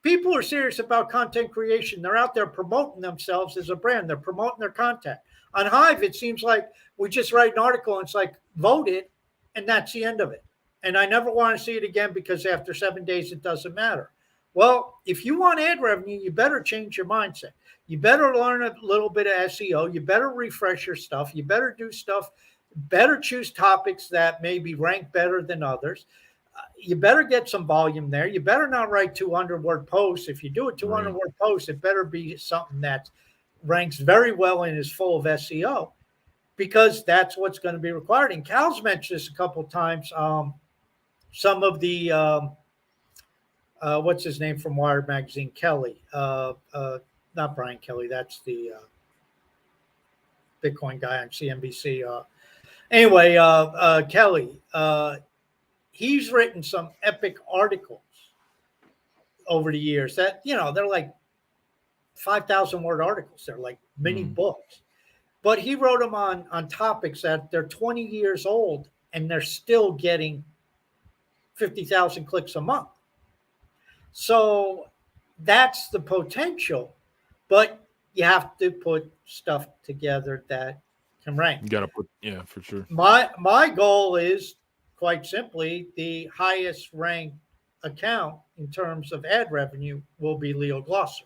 People are serious about content creation. They're out there promoting themselves as a brand. They're promoting their content. On Hive, it seems like we just write an article and it's like, vote it, and that's the end of it. And I never want to see it again because after 7 days, it doesn't matter. Well, if you want ad revenue, you better change your mindset. You better learn a little bit of SEO. You better refresh your stuff. You better do stuff, better choose topics that maybe rank better than others. You better get some volume there. You better not write 200-word posts. If you do a 200 right. word post, it better be something that ranks very well and is full of SEO, because that's what's going to be required. And Cal's mentioned this a couple of times. Some of the what's his name from Wired magazine, Kelly, not Brian Kelly. That's the Bitcoin guy on CNBC. Anyway, Kelly, he's written some epic articles over the years that they're like 5,000-word articles. They're like mini Mm, books, but he wrote them on topics that they're 20 years old and they're still getting 50,000 clicks a month. So that's the potential, but you have to put stuff together that can rank. you gotta put, yeah, for sure. My goal is quite simply the highest ranked account in terms of ad revenue will be Leo Glosser.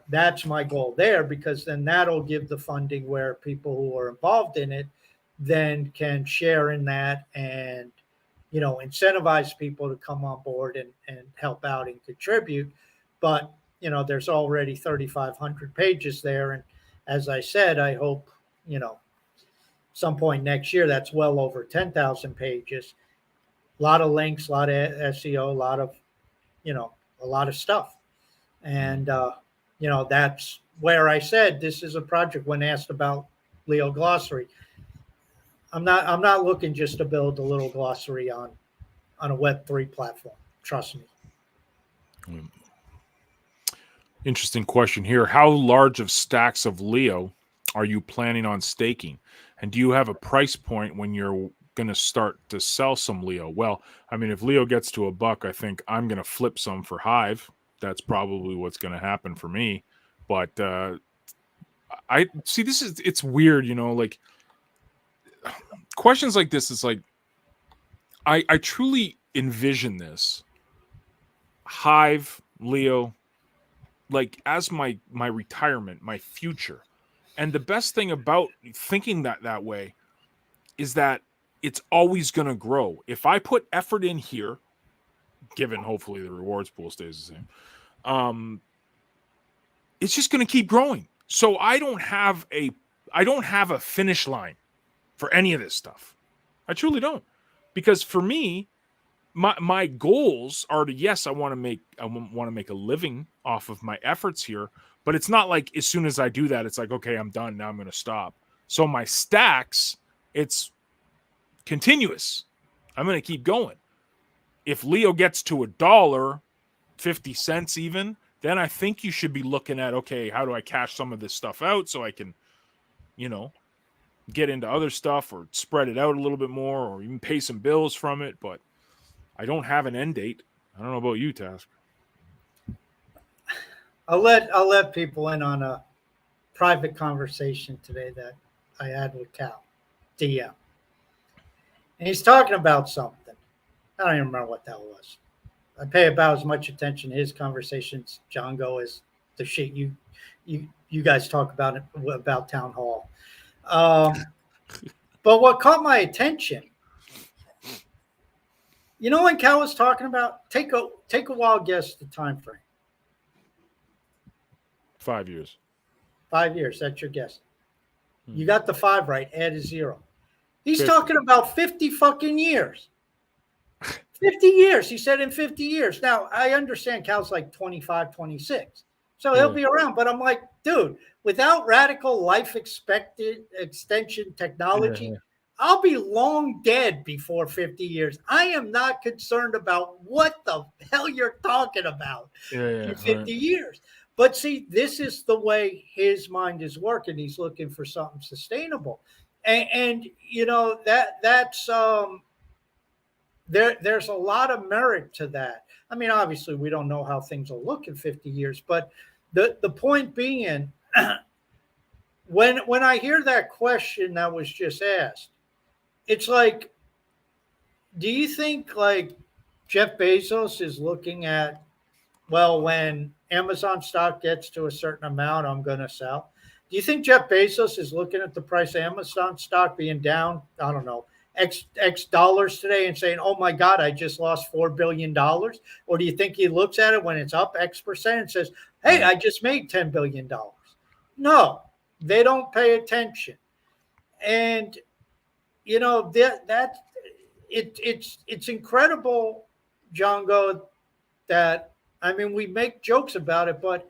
That's my goal there, because then that'll give the funding where people who are involved in it then can share in that, and incentivize people to come on board and help out and contribute. But, there's already 3,500 pages there. And as I said, I hope, some point next year, that's well over 10,000 pages. A lot of links, a lot of SEO, a lot of stuff. And, that's where I said this is a project when asked about Leo Glossary. I'm not looking just to build a little glossary on a Web3 platform. Trust me. Interesting question here. How large of stacks of Leo are you planning on staking? And do you have a price point when you're going to start to sell some Leo? Well, I mean, if Leo gets to $1, I think I'm going to flip some for Hive. That's probably what's going to happen for me. But I see it's weird, like questions like this. It's like, I truly envision this Hive, Leo, like as my retirement, my future. And the best thing about thinking that way is that it's always going to grow. If I put effort in here, given hopefully the rewards pool stays the same, it's just going to keep growing. So I don't have a finish line for any of this stuff. I truly don't. Because for me, my goals are to, yes, I want to make a living off of my efforts here, but it's not like as soon as I do that, it's like, okay, I'm done. Now I'm going to stop. So my stacks, it's continuous. I'm going to keep going. If Leo gets to $1.50 even, then I think you should be looking at, okay, how do I cash some of this stuff out so I can, get into other stuff or spread it out a little bit more or even pay some bills from it. But I don't have an end date. I don't know about you, Task. I'll let people in on a private conversation today that I had with Cal, DM. And he's talking about something. I don't even remember what that was. I pay about as much attention to his conversations, John Go, as the shit you guys talk about Town Hall. But what caught my attention, when Cal was talking about, take a wild guess the time frame. 5 years. 5 years. That's your guess. You got the 5 right. Add a 0. He's 50. talking about 50 fucking years. 50 years. He said in 50 years. Now, I understand Cal's like 25, 26. So he'll be around. But I'm like, dude, without radical life extension technology, I'll be long dead before 50 years. I am not concerned about what the hell you're talking about in 50 years. But see, this is the way his mind is working. He's looking for something sustainable. And that's there's a lot of merit to that. I mean, obviously, we don't know how things will look in 50 years, but the point being, when I hear that question that was just asked, it's like, do you think like Jeff Bezos is looking at, well, when Amazon stock gets to a certain amount, I'm going to sell? Do you think Jeff Bezos is looking at the price of Amazon stock being down, I don't know, X dollars today and saying, oh my God, I just lost $4 billion? Or do you think he looks at it when it's up X percent and says, hey, I just made $10 billion? No, they don't pay attention. And, it's incredible, John Go, that, I mean, we make jokes about it, but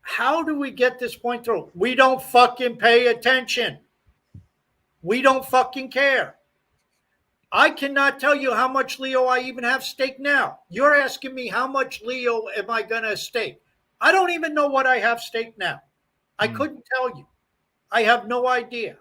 how do we get this point through? We don't fucking pay attention. We don't fucking care. I cannot tell you how much Leo I even have staked now. You're asking me how much Leo am I going to stake? I don't even know what I have staked now. I couldn't tell you. I have no idea.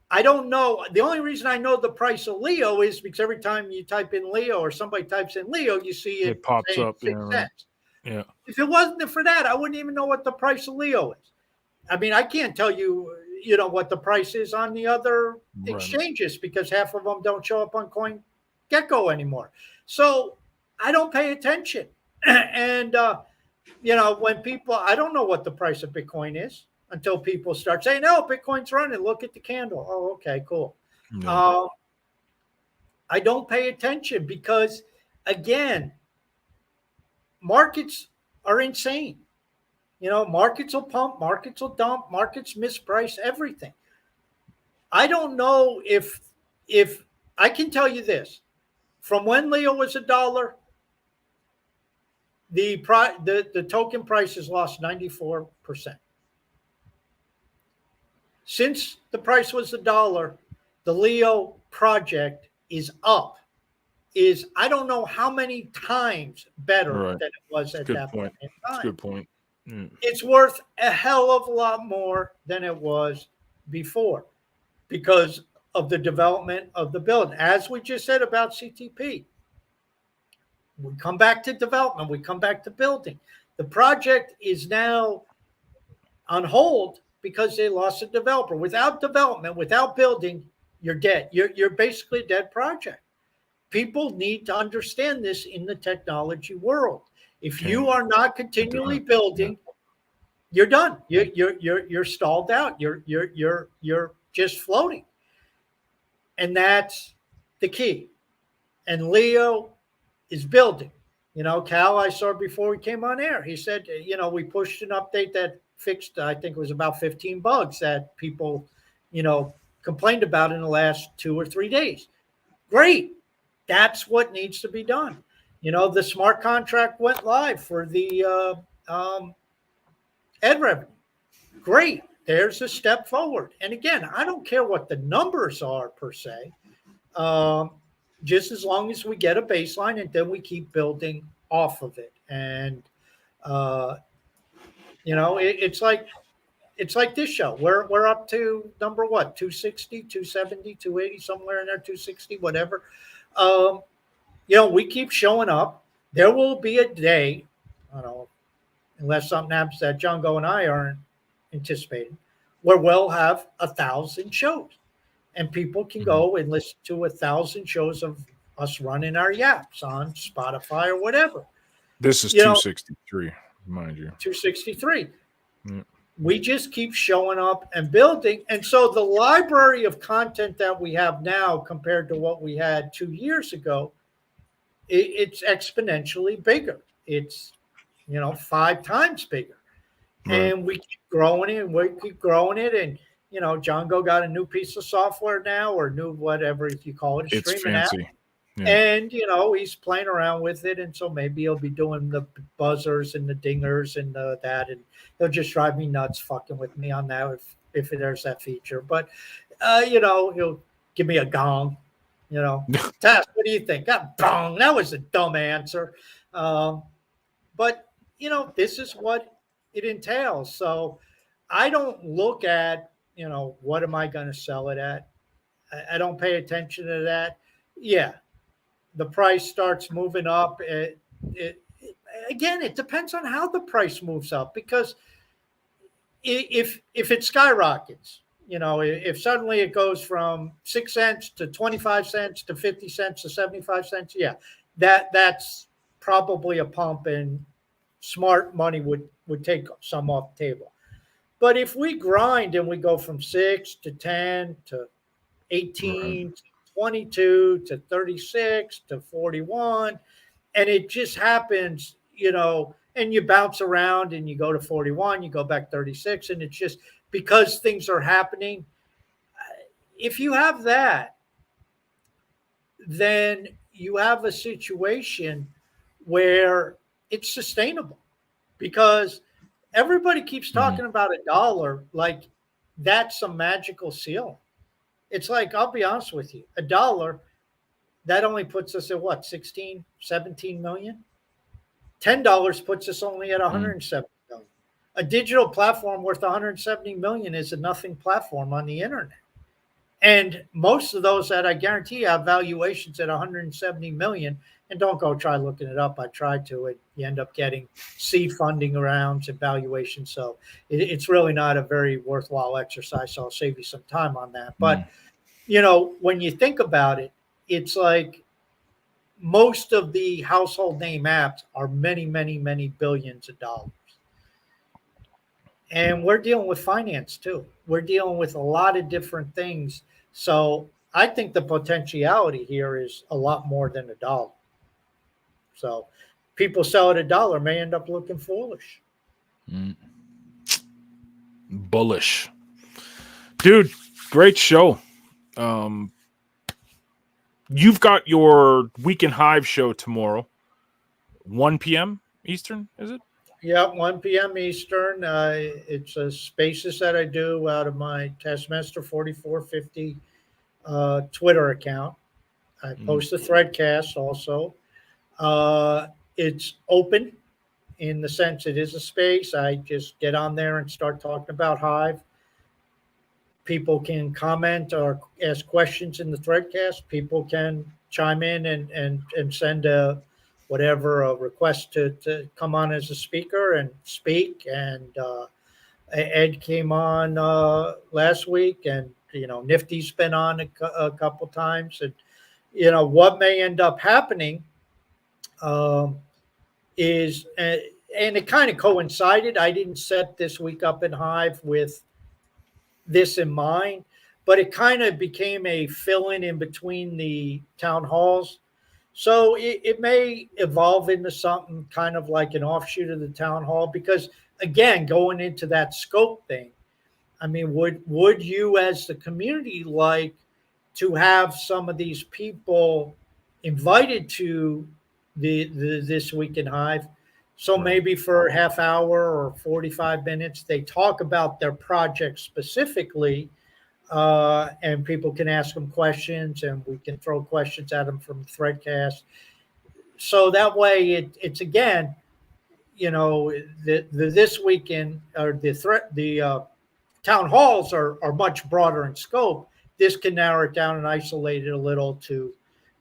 I don't know. The only reason I know the price of Leo is because every time you type in Leo or somebody types in Leo, you see it pops up. 6 cents. Yeah. If it wasn't for that, I wouldn't even know what the price of Leo is. I mean, I can't tell you, what the price is on the other exchanges because half of them don't show up on CoinGecko anymore. So I don't pay attention. And, when people, I don't know what the price of Bitcoin is until people start saying, no, Bitcoin's running. Look at the candle. Oh, okay, cool. Yeah. I don't pay attention because, again, markets are insane. Markets will pump, markets will dump, markets misprice everything. I don't know if I can tell you this. From when Leo was a dollar, the token price has lost 94%. Since the price was a dollar, the Leo project is up. Is I don't know how many times better Right. than it was It's a at good that point. point in It's a time. good point. Mm. It's worth a hell of a lot more than it was before because of the development of the building. As we just said about CTP, we come back to development, we come back to building. The project is now on hold because they lost a developer. Without development, without building, you're dead. You're basically a dead project. People need to understand this in the technology world. If you Can't, are not can't do continually it. Yeah. building, you're done. You're stalled out. You're just floating, and that's the key. And Leo is building. Cal, I saw before we came on air. He said, we pushed an update that fixed, I think it was about 15 bugs that people, you know, complained about in the last 2 or 3 days. Great. That's what needs to be done. The smart contract went live for the ed revenue. Great. There's a step forward. And again, I don't care what the numbers are per se, um, just as long as we get a baseline and then we keep building off of it. And uh, it's like this show. We're up to number what, 260, 270, 280, somewhere in there, 260, whatever. Um, we keep showing up. There will be a day, I don't know, unless something happens that Django and I aren't anticipating, where we'll have 1,000 shows, and people can Mhm. go and listen to 1,000 shows of us running our yaps on Spotify or whatever. This is You know, 263, mind you. 263. Yeah. We just keep showing up and building. And so the library of content that we have now compared to what we had 2 years ago, it's exponentially bigger. It's 5 times bigger, Right. and we keep growing it, and we keep growing it. And Django got a new piece of software now, or new whatever you call it, a It's streaming app. fancy. Yeah. And he's playing around with it, and so maybe he'll be doing the buzzers and the dingers and that, and he'll just drive me nuts fucking with me on that if there's that feature. But he'll give me a gong. Tess, what do you think? That bong. That was a dumb answer. Um, but this is what it entails. So I don't look at what am I going to sell it at. I don't pay attention to that. Yeah, the price starts moving up. Again, it depends on how the price moves up, because if it skyrockets, if suddenly it goes from 6 cents to 25 cents to 50 cents to 75 cents, yeah, that's probably a pump, and smart money would take some off the table. But if we grind and we go from 6 to 10 to Right. 18 to 22 to 36 to 41, and it just happens, and you bounce around and you go to 41, you go back 36, and it's just because things are happening. If you have that, then you have a situation where it's sustainable, because everybody keeps Mhm. talking about a dollar like that's some magical seal. It's like, I'll be honest with you, a dollar, that only puts us at what, 16, 17 million? $10 puts us only at Mm. 170 million. A digital platform worth 170 million is a nothing platform on the internet. And most of those that I guarantee have valuations at 170 million. And don't go try looking it up. I tried to. You end up getting seed funding rounds and valuations. So it's really not a very worthwhile exercise. So I'll save you some time on that. Mm. But when you think about it, it's like most of the household name apps are many, many, many billions of dollars. And we're dealing with finance too. We're dealing with a lot of different things. So I think the potentiality here is a lot more than $1. So people sell at $1 may end up looking foolish. Bullish. Dude, great show. You've got your Weekend Hive show tomorrow, 1 p.m. Eastern, is it? Yeah, 1 p.m. Eastern. It's a spaces that I do out of my Taskmaster 4450 Twitter account. I post the threadcast also. It's open in the sense it is a space. I just get on there and start talking about Hive. People can comment or ask questions in the threadcast. People can chime in and send a request to come on as a speaker and speak. And Ed came on last week, and Nifty's been on a couple times, and what may end up happening is, and it kind of coincided. I didn't set this week up in Hive with this in mind, but it kind of became a fill-in in between the town halls. So it may evolve into something kind of like an offshoot of the town hall, because again, going into that scope thing, I mean, would you as the community like to have some of these people invited to the this week in Hive? So maybe for a half hour or 45 minutes, they talk about their project specifically, and people can ask them questions, and we can throw questions at them from Threadcast. So that way, it's again, this weekend or the town halls are much broader in scope. This can narrow it down and isolate it a little to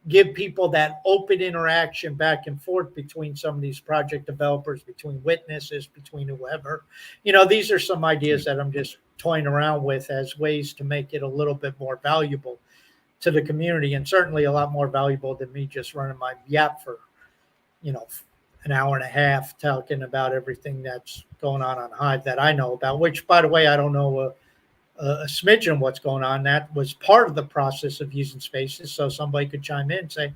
give people that open interaction back and forth between some of these project developers, between witnesses, between whoever. These are some ideas that I'm just toying around with as ways to make it a little bit more valuable to the community, and certainly a lot more valuable than me just running my yap for, an hour and a half talking about everything that's going on Hive that I know about, which, by the way, I don't know a smidgen what's going on. That was part of the process of using spaces, so somebody could chime in and say,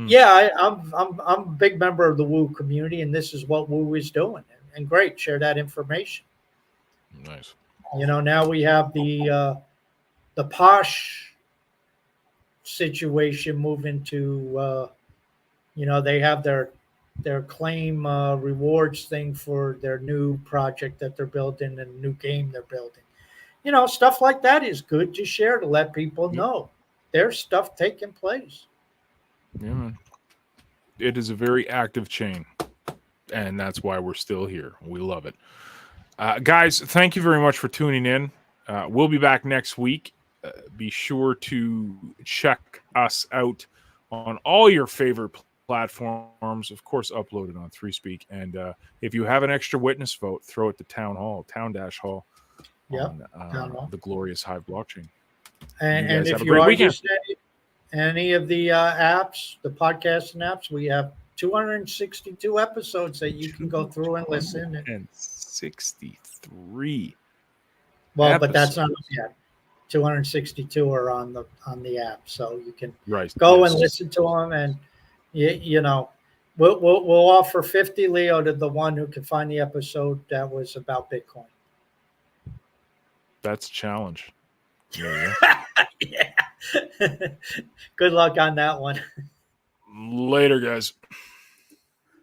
"Yeah, I'm a big member of the Woo community, and this is what Woo is doing." And great, share that information. Nice. Now we have the Posh situation moving to, they have their claim rewards thing for their new project that they're building and new game they're building. Stuff like that is good to share to let people know there's stuff taking place. Yeah, man. It is a very active chain, and that's why we're still here. We love it. Guys, thank you very much for tuning in. We'll be back next week. Be sure to check us out on all your favorite platforms, of course, uploaded on 3Speak. And if you have an extra witness vote, throw it to Town Hall. On the glorious Hive blockchain. And if you are using any of the apps, the podcasting apps, we have 262 episodes that you can go through and listen. And 63. Well, but that's not yet. 262 are on the app, so you can go and listen to them. And we'll offer 50 Leo to the one who can find the episode that was about Bitcoin. That's a challenge. Yeah. Good luck on that one. Later, guys.